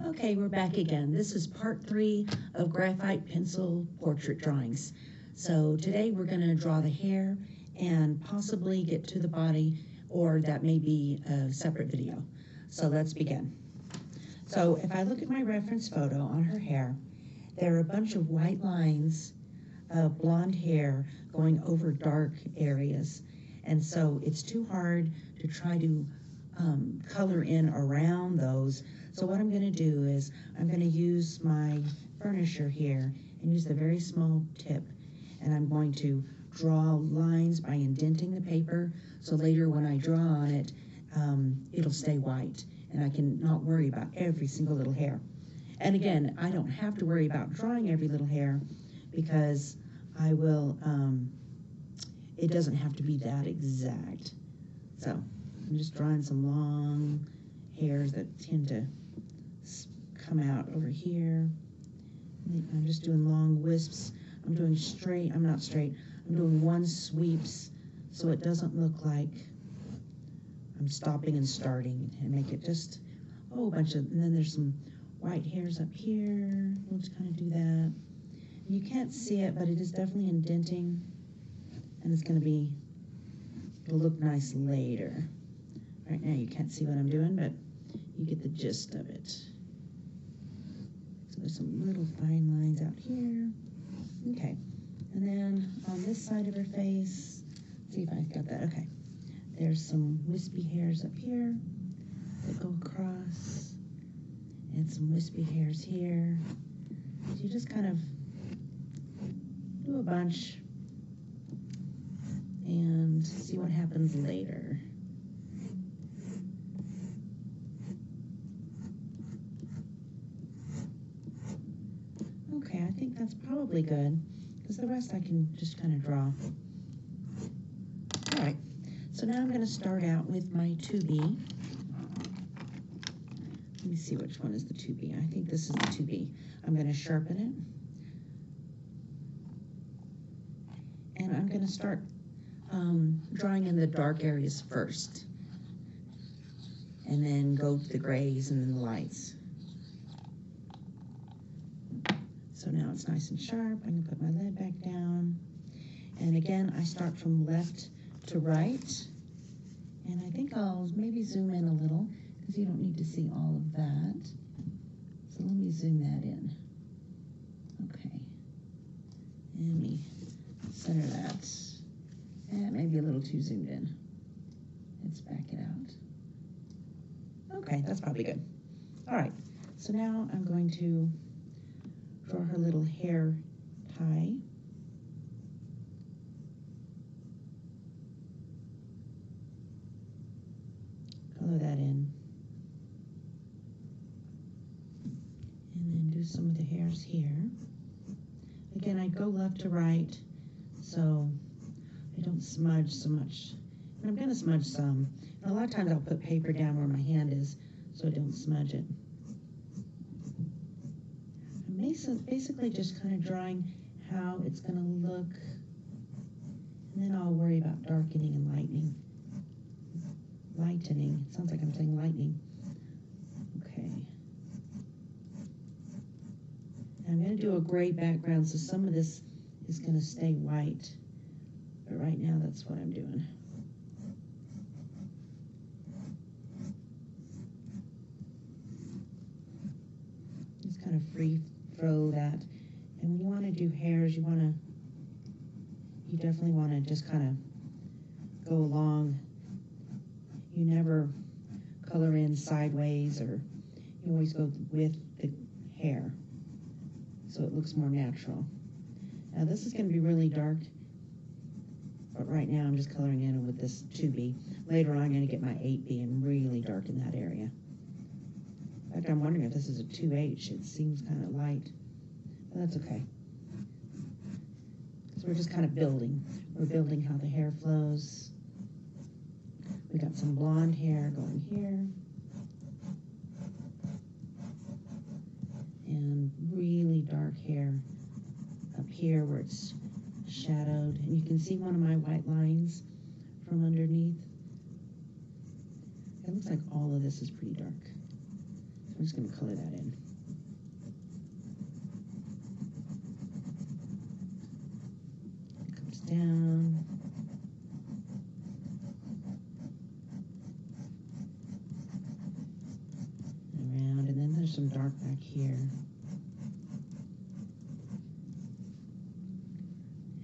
Okay, we're back again. This is part 3 of graphite pencil portrait drawings. So today we're going to draw the hair and possibly get to the body, or that may be a separate video. So let's begin. So if I look at my reference photo on her hair, there are a bunch of white lines of blonde hair going over dark areas. And so it's too hard to try to color in around those. So what I'm going to do is I'm going to use my burnisher here and use the very small tip, and I'm going to draw lines by indenting the paper, so later when I draw on it, it'll stay white and I can not worry about every single little hair. And again, I don't have to worry about drawing every little hair because I will, it doesn't have to be that exact. So I'm just drawing some long hairs that tend to come out over here. I'm just doing long wisps. I'm doing straight, I'm not straight, I'm doing one sweeps so it doesn't look like I'm stopping and starting, and make it just a whole bunch of, and then there's some white hairs up here. We'll just kind of do that. You can't see it, but it is definitely indenting, and it's going to be, it'll look nice later. Right now you can't see what I'm doing, but you get the gist of it. So there's some little fine lines out here. Okay, and then on this side of her face, see if I got that, okay. There's some wispy hairs up here that go across, and some wispy hairs here. So you just kind of do a bunch and see what happens later. Okay, I think that's probably good, because the rest I can just kind of draw. All right, so now I'm going to start out with my 2B. Let me see which one is the 2B. I think this is the 2B. I'm going to sharpen it. And I'm going to start drawing in the dark areas first, and then go to the grays and then the lights. So now it's nice and sharp. I'm going to put my lead back down. And again, I start from left to right. And I think I'll maybe zoom in a little, because you don't need to see all of that. So let me zoom that in. Okay. And let me center that. And maybe a little too zoomed in. Let's back it out. Okay, that's probably good. All right, so now I'm going to draw her little hair tie. Color that in. And then do some of the hairs here. Again, I go left to right, so I don't smudge so much. And I'm going to smudge some. And a lot of times I'll put paper down where my hand is so I don't smudge it. I'm basically just kind of drawing how it's going to look, and then I'll worry about darkening and lightening. Lightening. It sounds like I'm saying lightning. Okay. Now I'm going to do a gray background, so some of this is going to stay white. But right now, that's what I'm doing. Just kind of free throw that. And when you want to do hairs, you definitely want to just kind of go along. You never color in sideways, or you always go with the hair, so it looks more natural. Now this is going to be really dark, but right now I'm just coloring in with this 2B. Later on I'm going to get my 8B and really darken that area. In fact, I'm wondering if this is a 2H. It seems kind of light, but that's okay. So we're just kind of building. We're building how the hair flows. We got some blonde hair going here. And really dark hair up here where it's shadowed. And you can see one of my white lines from underneath. It looks like all of this is pretty dark. So I'm just going to color that in. It comes down. Around, and then there's some dark back here.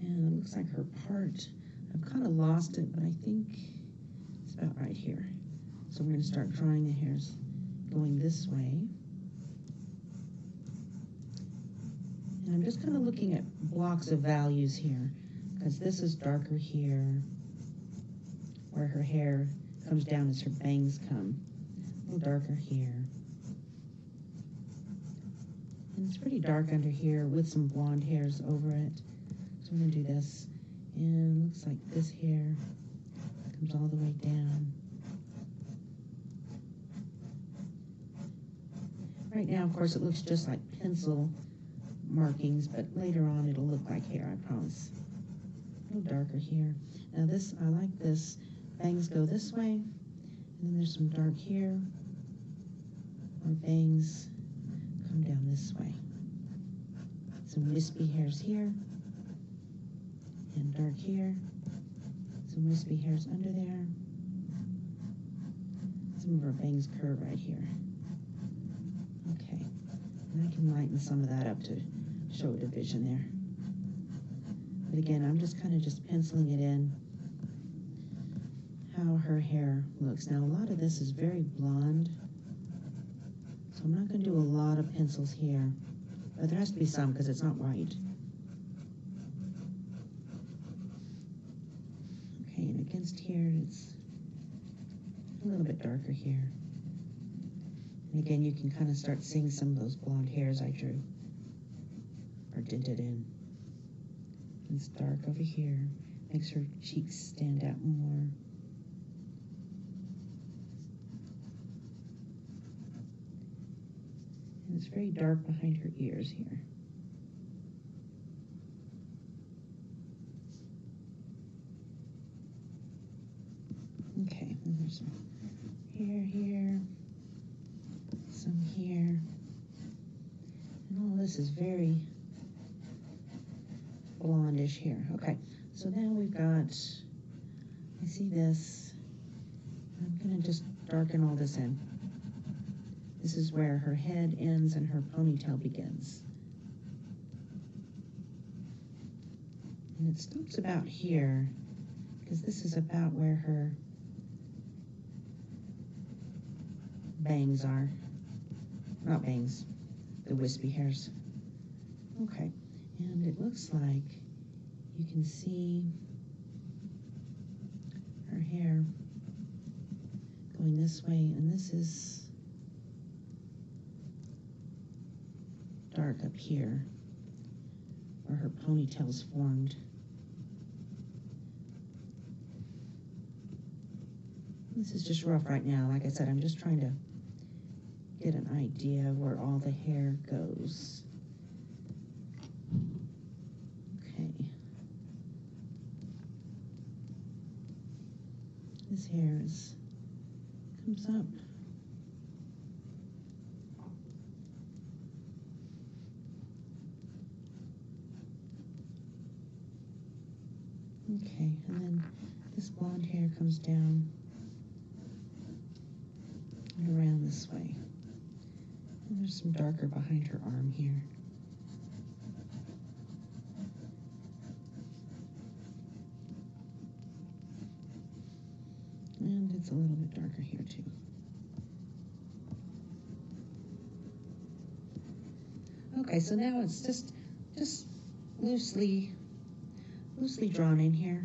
And it looks like her part, I've kind of lost it, but I think it's about right here. So we're going to start drawing the hairs going this way. And I'm just kind of looking at blocks of values here, because this is darker here, where her hair comes down as her bangs come. A little darker here. And it's pretty dark under here with some blonde hairs over it. So we're going to do this. And it looks like this hair comes all the way down. Right now, of course, it looks just like pencil markings, but later on it'll look like hair, I promise. A little darker here. Now this, I like this. Bangs go this way, and then there's some dark here. Our bangs come down this way. Some wispy hairs here, and dark here. Some wispy hairs under there. Some of our bangs curve right here. Okay, and I can lighten some of that up to show a division there. But again, I'm just kind of just penciling it in, how her hair looks. Now, a lot of this is very blonde, so I'm not going to do a lot of pencils here, but there has to be some because it's not white. Okay, and against here, it's a little bit darker here. And again, you can kind of start seeing some of those blonde hairs I drew, or dented in. And it's dark over here, makes her cheeks stand out more. And it's very dark behind her ears here. Okay, and there's some hair here, some here, and all this is very blondish here. Okay, so now we've got, I see this, I'm going to just darken all this in. This is where her head ends and her ponytail begins. And it stops about here, because this is about where her bangs are. Not bangs, the wispy hairs. Okay, and it looks like you can see her hair going this way, and this is dark up here where her ponytail's formed. This is just rough right now. Like I said, I'm just trying to get an idea of where all the hair goes. Okay. This hair comes up. Okay, and then this blonde hair comes down and around this way. And there's some darker behind her arm here. And it's a little bit darker here too. Okay, so now it's just loosely drawn in here.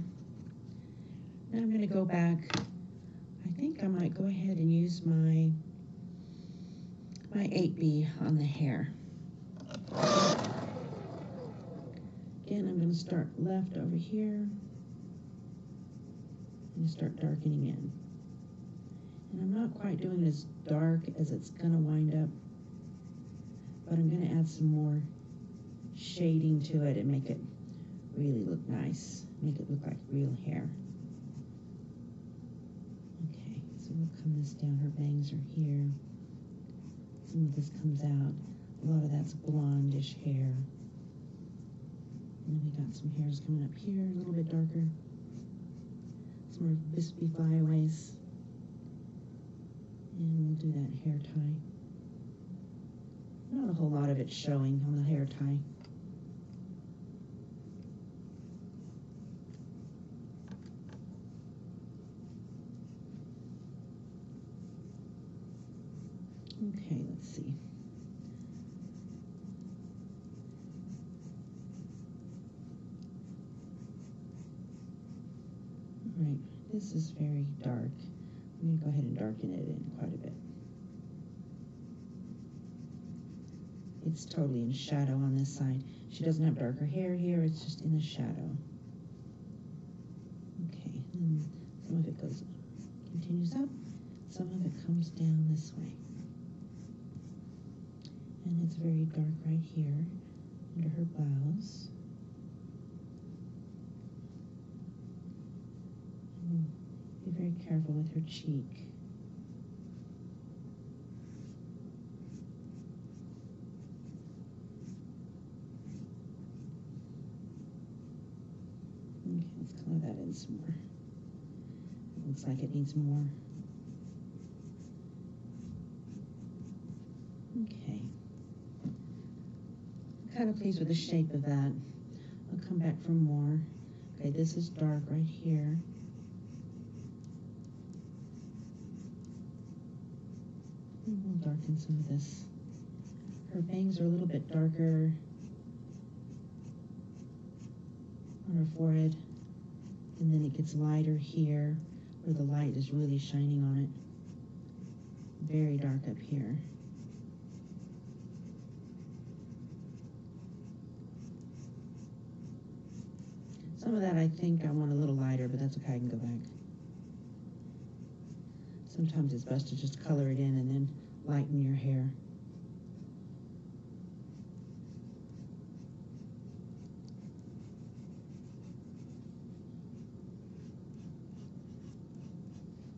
Now I'm going to go back. I think I might go ahead and use my 8B on the hair. Again, I'm going to start left over here and start darkening in. And I'm not quite doing as dark as it's going to wind up, but I'm going to add some more shading to it and make it really look nice. Make it look like real hair. Okay, so we'll come this down. Her bangs are here. Some of this comes out. A lot of that's blondish hair. And then we got some hairs coming up here, a little bit darker. Some more wispy flyaways. And we'll do that hair tie. Not a whole lot of it showing on the hair tie. Okay, let's see. All right, this is very dark. I'm going to go ahead and darken it in quite a bit. It's totally in shadow on this side. She doesn't have darker hair here, it's just in the shadow. Okay, and some of it continues up, some of it comes down this way. And it's very dark right here under her blouse. And be very careful with her cheek. Okay, let's color that in some more. It looks like it needs more. Okay. I'm kind of pleased with the shape of that. I'll come back for more. Okay, this is dark right here. And we'll darken some of this. Her bangs are a little bit darker on her forehead, and then it gets lighter here where the light is really shining on it. Very dark up here. Some of that I think I want a little lighter, but that's okay, I can go back. Sometimes it's best to just color it in and then lighten your hair.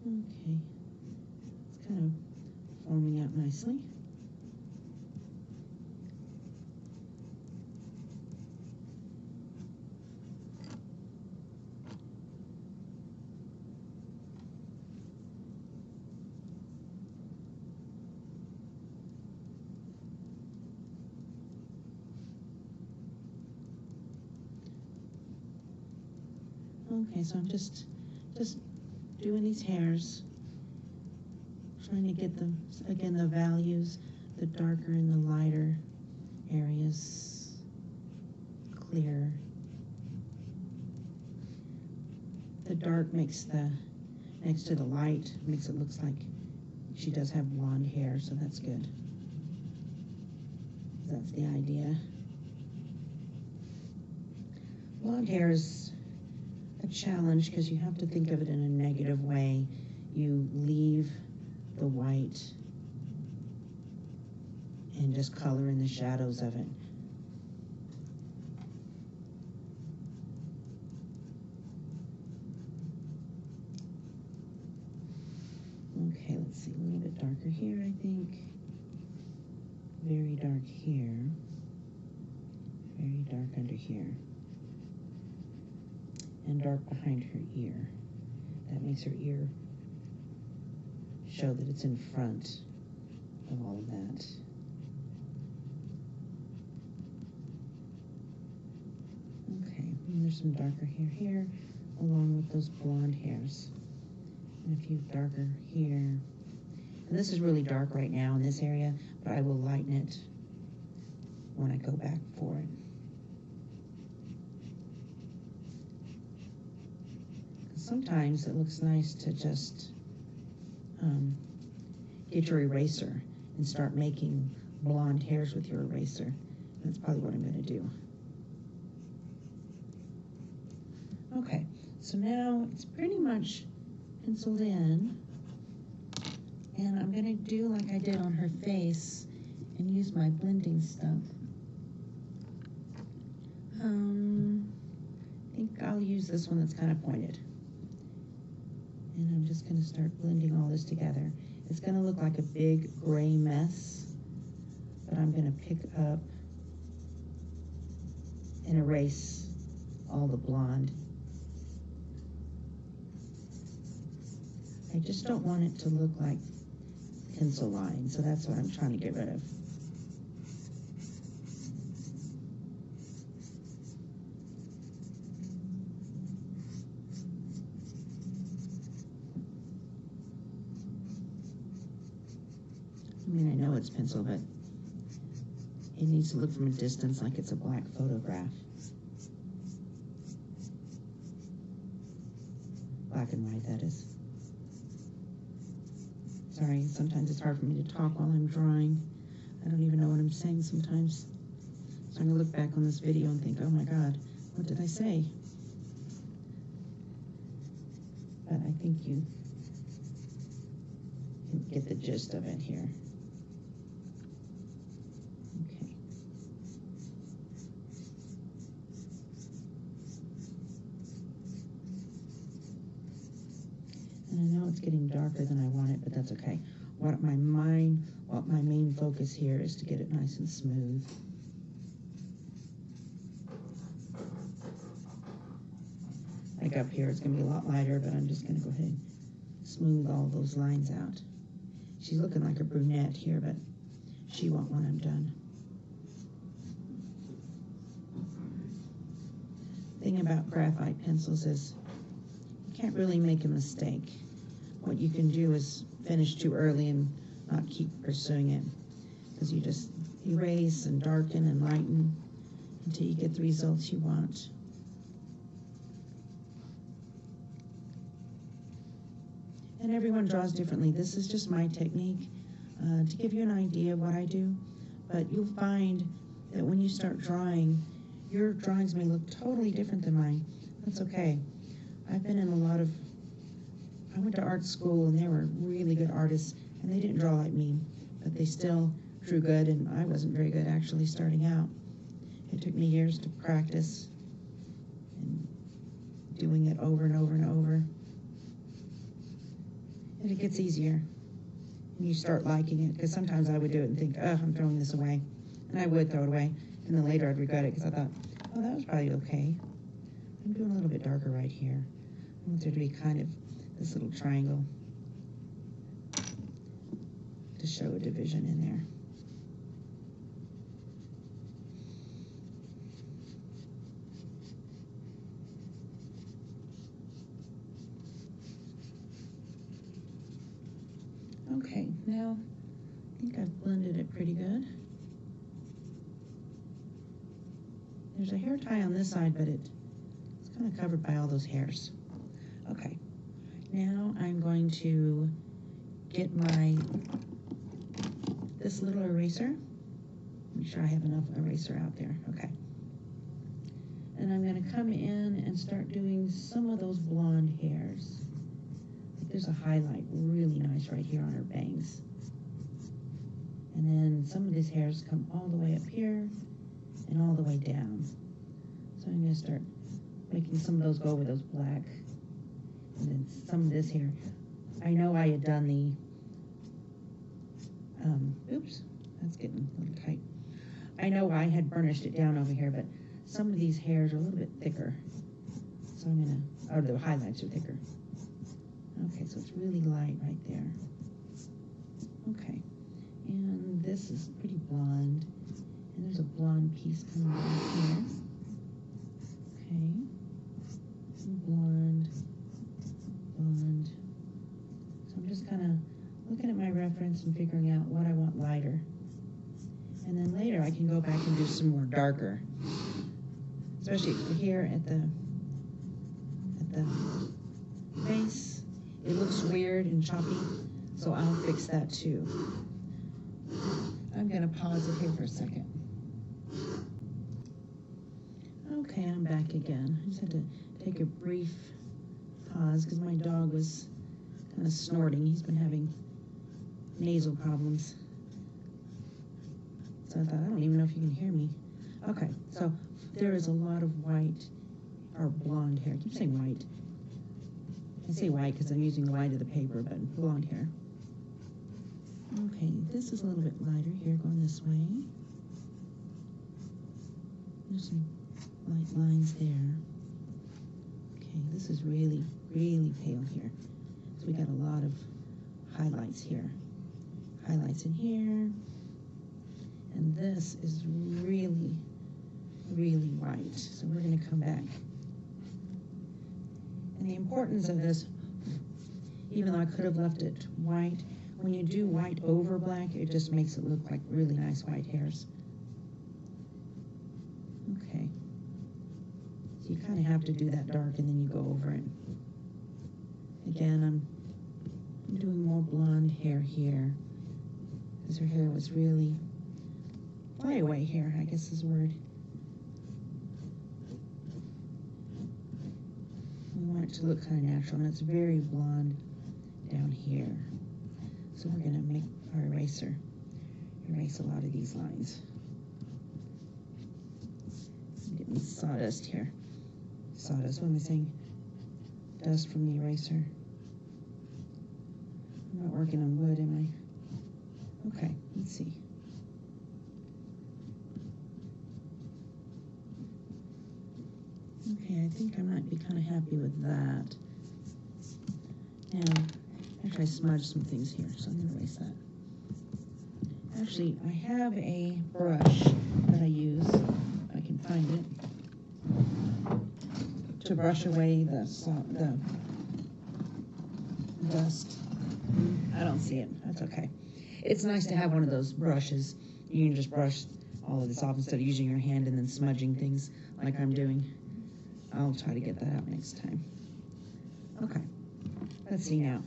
Okay, it's kind of forming out nicely. Okay, so I'm just doing these hairs, trying to get the, again, the values, the darker and the lighter areas clear. The dark makes the, next to the light, makes it look like she does have blonde hair, so that's good. That's the idea. Blonde hair is a challenge because you have to think of it in a negative way. You leave the white and just color in the shadows of it. Okay, let's see, a little bit darker here, I think. Very dark here. Very dark under here. And dark behind her ear. That makes her ear show that it's in front of all of that. Okay, and there's some darker hair here, along with those blonde hairs. And a few darker here. And this is really dark right now in this area, but I will lighten it when I go back for it. Sometimes it looks nice to just get your eraser and start making blonde hairs with your eraser. That's probably what I'm going to do. Okay, so now it's pretty much penciled in, and I'm going to do like I did on her face and use my blending stuff. I think I'll use this one that's kind of pointed. And I'm just going to start blending all this together. It's going to look like a big gray mess but I'm going to pick up and erase all the blonde. I just don't want it to look like pencil line, so that's what I'm trying to get rid of. I mean, I know it's pencil, but it needs to look from a distance like it's a black photograph. Black and white, that is. Sorry, sometimes it's hard for me to talk while I'm drawing. I don't even know what I'm saying sometimes. So I'm going to look back on this video and think, oh my God, what did I say? But I think you can get the gist of it here. Okay. And I know it's getting darker than I want it, but that's okay. What my main focus here is to get it nice and smooth. Like up here, it's going to be a lot lighter, but I'm just going to go ahead and smooth all those lines out. She's looking like a brunette here, but she won't when I'm done. The thing about graphite pencils is you can't really make a mistake. What you can do is finish too early and not keep pursuing it, because you just erase and darken and lighten until you get the results you want. And everyone draws differently. This is just my technique to give you an idea of what I do, but you'll find that when you start drawing, your drawings may look totally different than mine. That's okay. I've been in I went to art school, and they were really good artists, and they didn't draw like me, but they still drew good, and I wasn't very good actually starting out. It took me years to practice and doing it over and over and over. And it gets easier, and you start liking it, because sometimes I would do it and think, oh, I'm throwing this away, and I would throw it away, and then later I'd regret it, because I thought, oh, that was probably okay. I'm doing a little bit darker right here. I want there to be kind of this little triangle to show a division in there. Okay, now I think I've blended it pretty good. There's a hair tie on this side, but it's kind of covered by all those hairs. Okay, now I'm going to get this little eraser. Make sure I have enough eraser out there. Okay. And I'm going to come in and start doing some of those blonde hairs. There's a highlight really nice right here on her bangs. And then some of these hairs come all the way up here and all the way down. So I'm going to start making some of those go over those black. And then some of this here. I know I had done the, oops, that's getting a little tight. I know I had burnished it down over here, but some of these hairs are a little bit thicker. So I'm going to, or the highlights are thicker. Okay, so it's really light right there. Okay, and this is pretty blonde. And there's a blonde piece coming right here. Okay, blonde, blonde. So I'm just kind of looking at my reference and figuring out what I want lighter. And then later I can go back and do some more darker. Especially here at the face. It looks weird and choppy, so I'll fix that too. I'm going to pause it here for a second. Okay, I'm back again. I just had to take a brief pause because my dog was kind of snorting. He's been having nasal problems. So I thought, I don't even know if you can hear me. Okay, so there is a lot of white or blonde hair. I keep saying white. I say white because I'm using white of the paper, but blonde hair. Okay, this is a little bit lighter here going this way. There's some light lines there. Okay, this is really, really pale here. So we got a lot of highlights here. Highlights in here. And this is really, really white. So we're going to come back. And the importance of this, even though I could have left it white, when you do white over black, it just makes it look like really nice white hairs. Okay. So you kind of have to do that dark and then you go over it. Again, I'm doing more blonde hair here because her hair was really flyaway hair, I guess is the word. We want it to look kind of natural, and it's very blonde down here. So we're going to make our eraser erase a lot of these lines. I'm getting sawdust here. Sawdust, what am I saying? Dust from the eraser. I'm not working on wood, am I? Okay, let's see. Okay, I think I might be kind of happy with that. Now, actually I smudged some things here, so I'm going to erase that. Actually, I have a brush that I use, if I can find it, to brush away the dust. I don't see it. That's okay. It's nice to have one of those brushes. You can just brush all of this off instead of using your hand and then smudging things like I'm doing. I'll try to get that out next time. Okay. Let's see now.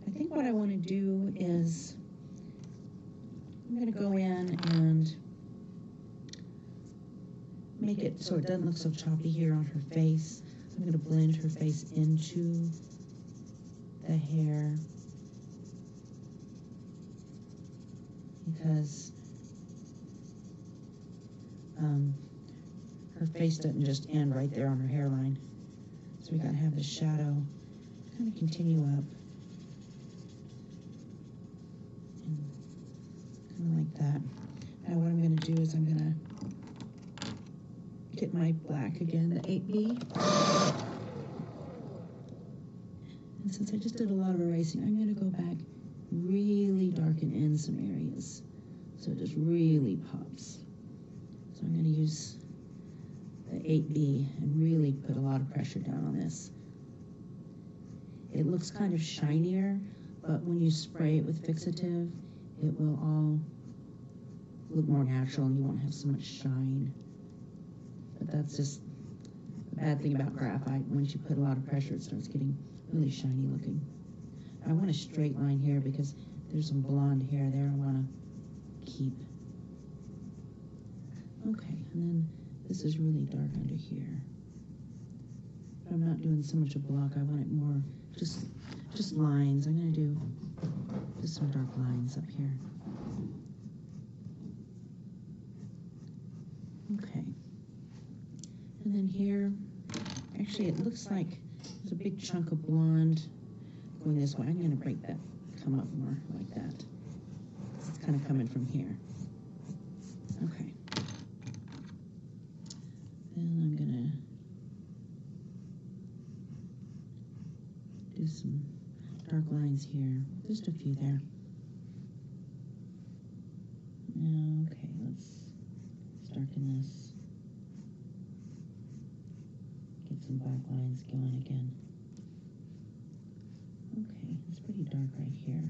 I think what I want to do is I'm going to go in and make it so it doesn't look so choppy here on her face. So I'm going to blend her face into the hair because her face doesn't just end right there on her hairline. So we got to have the shadow kind of continue up. And kind of like that. Now what I'm going to do is I'm going to get my black again, the 8B. And since I just did a lot of erasing, I'm going to go back, really darken in some areas so it just really pops. So I'm going to use the 8B and really put a lot of pressure down on this. It looks kind of shinier, but when you spray it with fixative, it will all look more natural and you won't have so much shine. But that's just the bad thing about graphite. Once you put a lot of pressure, it starts getting really shiny looking. I want a straight line here because there's some blonde hair there I want to keep. Okay, and then this is really dark under here. But I'm not doing so much a block. I want it more just lines. I'm going to do just some dark lines up here. Okay. And then here, actually it looks like there's a big chunk of blonde going this way. I'm going to break that, come up more like that. It's kind of coming from here. Okay. Then I'm going to do some dark lines here. Just a few there. Okay, let's darken this. Get some black lines going again. Okay, it's pretty dark right here.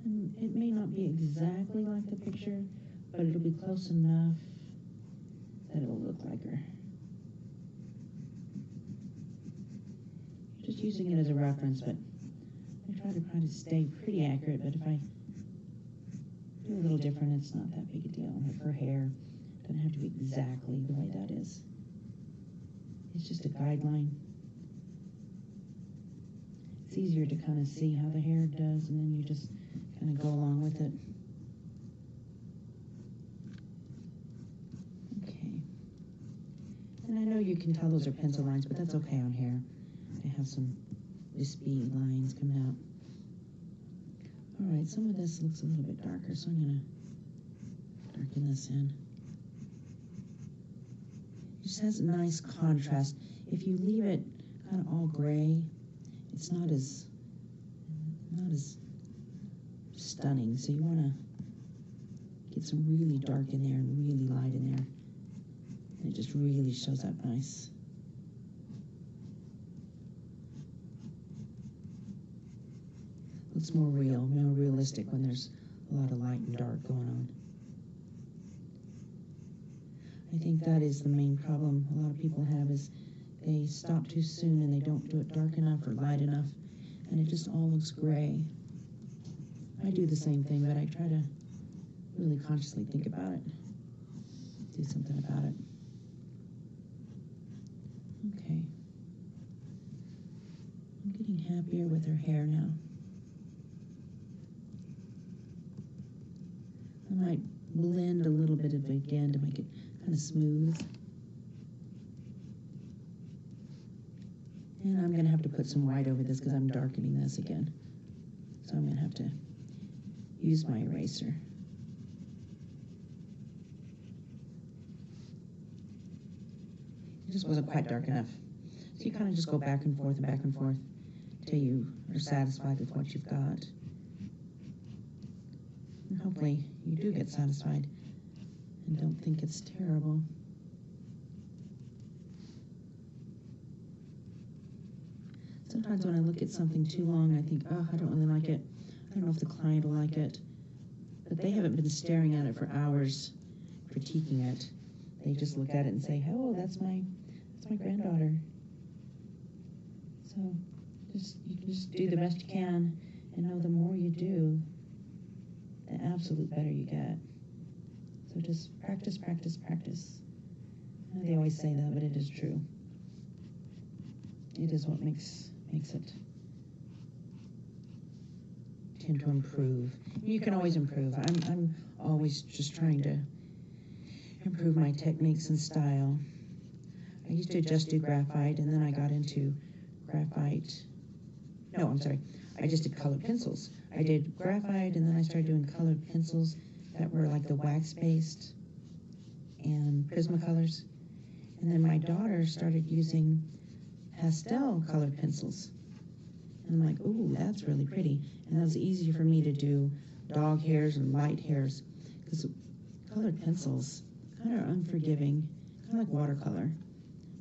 And it may not be exactly like the picture, but it'll be close enough that it'll look like her. Just using it as a reference, but I try to stay pretty accurate, but if I do a little different, it's not that big a deal. Like her hair doesn't have to be exactly the way that is. It's just a guideline. It's easier to kind of see how the hair does, and then you just kind of go along with it. Okay. And I know you can tell those are pencil lines, but that's okay on hair. I have some wispy lines coming out. All right, some of this looks a little bit darker, so I'm going to darken this in. It just has a nice contrast. If you leave it kind of all gray, it's not as stunning. So you want to get some really dark in there and really light in there. And it just really shows up nice. Looks more real, more realistic when there's a lot of light and dark going on. I think that is the main problem a lot of people have, is they stop too soon and they don't do it dark enough or light enough, and it just all looks gray. I do the same thing, but I try to really consciously think about it, do something about it. Okay. I'm getting happier with her hair now. I might blend a little bit of it again to make it kind of smooth. And I'm going to have to put some white over this because I'm darkening this again. So I'm going to have to use my eraser. It just wasn't quite dark enough. So you kind of just go back and forth till you are satisfied with what you've got. And hopefully you do get satisfied and don't think it's terrible. Sometimes when I look at something too long, I think, oh, I don't really like it. I don't know if the client will like it. But they haven't been staring at it for hours, critiquing it. They just look at it and say, oh, that's my granddaughter. So you can just do the best you can, and know the more you do, the absolute better you get. So just practice, practice, practice. They always say that, but it is true. It is what makes it tend to improve. You can always improve. I'm always just trying to improve my techniques and style. I used to just do graphite, and then I got into graphite. No, I'm sorry. I just did colored pencils. I did graphite, and then I started doing colored pencils that were like the wax-based and Prismacolors. And then my daughter started using pastel colored pencils. And I'm like, ooh, that's really pretty. And that was easier for me to do dog hairs and light hairs, because colored pencils kind of unforgiving, kind of like watercolor.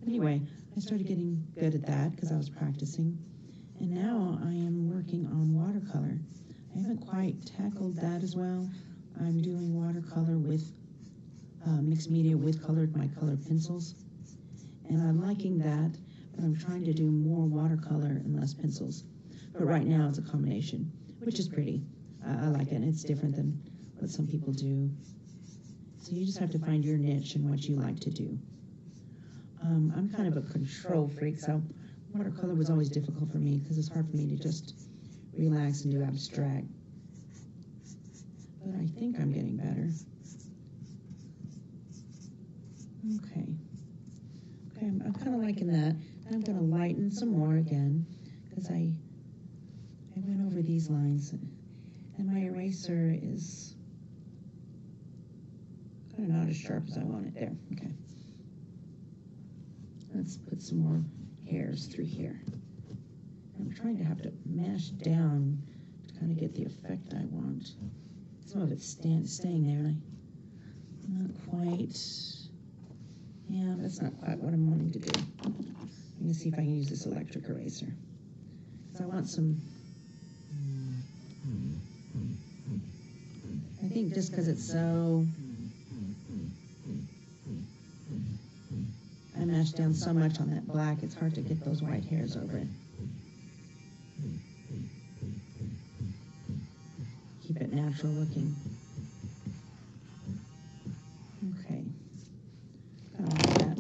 Anyway, I started getting good at that because I was practicing. And now I am working on watercolor. I haven't quite tackled that as well. I'm doing watercolor with mixed media with my colored pencils. And I'm liking that, but I'm trying to do more watercolor and less pencils. But right now it's a combination, which is pretty. I like it, and it's different than what some people do. So you just have to find your niche and what you like to do. I'm kind of a control freak, so watercolor was always difficult for me because it's hard for me to just relax and do abstract. But I think I'm getting better. Okay, I'm kind of liking that. I'm going to lighten some more again because I went over these lines, and my eraser is kind of not as sharp as I want it there. Okay. Let's put some more hairs through here. I'm trying to have to mash down to kind of get the effect I want. Some of it's staying there, and I'm not quite. Yeah, that's not quite what I'm wanting to do. I'm going to see if I can use this electric eraser. Because I want some. I think just because it's so. I mashed down so much on that black, it's hard to get those white hairs over it. Keep it natural looking. Okay. Kind of like that.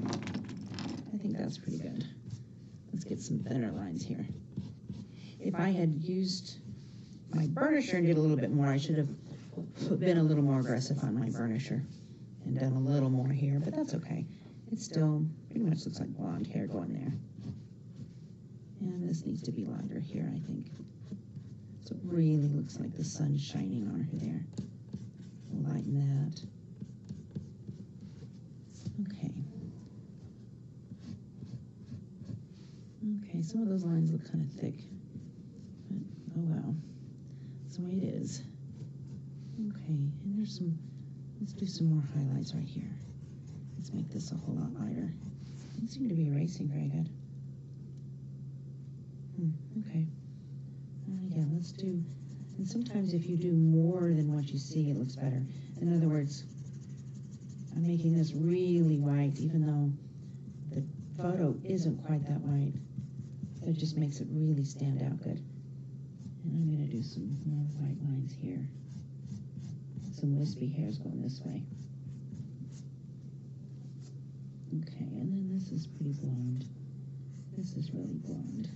I think that's pretty good. Let's get some thinner lines here. If I had used my burnisher and did a little bit more, I should have been a little more aggressive on my burnisher and done a little more here, but that's okay. It still pretty much looks like blonde hair going there. And this needs to be lighter here, I think. So it really looks like the sun's shining on her there. We'll lighten that. Okay. Okay, some of those lines look kind of thick. But, oh well. That's the way it is. Okay, and there's some, let's do some more highlights right here. Let's make this a whole lot lighter. Doesn't seem to be erasing very good. Okay. Yeah, let's do, and sometimes if you do more than what you see, it looks better. In other words, I'm making this really white, even though the photo isn't quite that white. It just makes it really stand out good. And I'm going to do some more white lines here. Some wispy hairs going this way. Okay, and then this is pretty blonde. This is really blonde.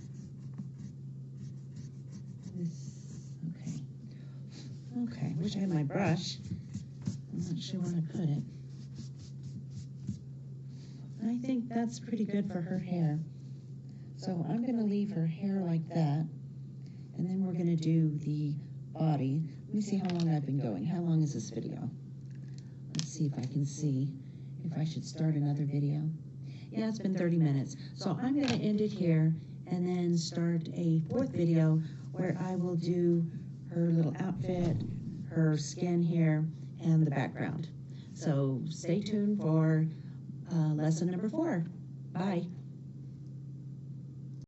Okay. Okay, wish I had my brush. I'm not sure where I put it. I think that's pretty good for her hair. So I'm going to leave her hair like that, and then we're going to do the body. Let me see how long I've been going. How long is this video? Let's see if I can see if I should start another video. Yeah, it's been 30 minutes. So I'm going to end it here and then start a fourth video where I will do her little outfit, her skin here, and the background. So stay tuned for lesson number 4. Bye.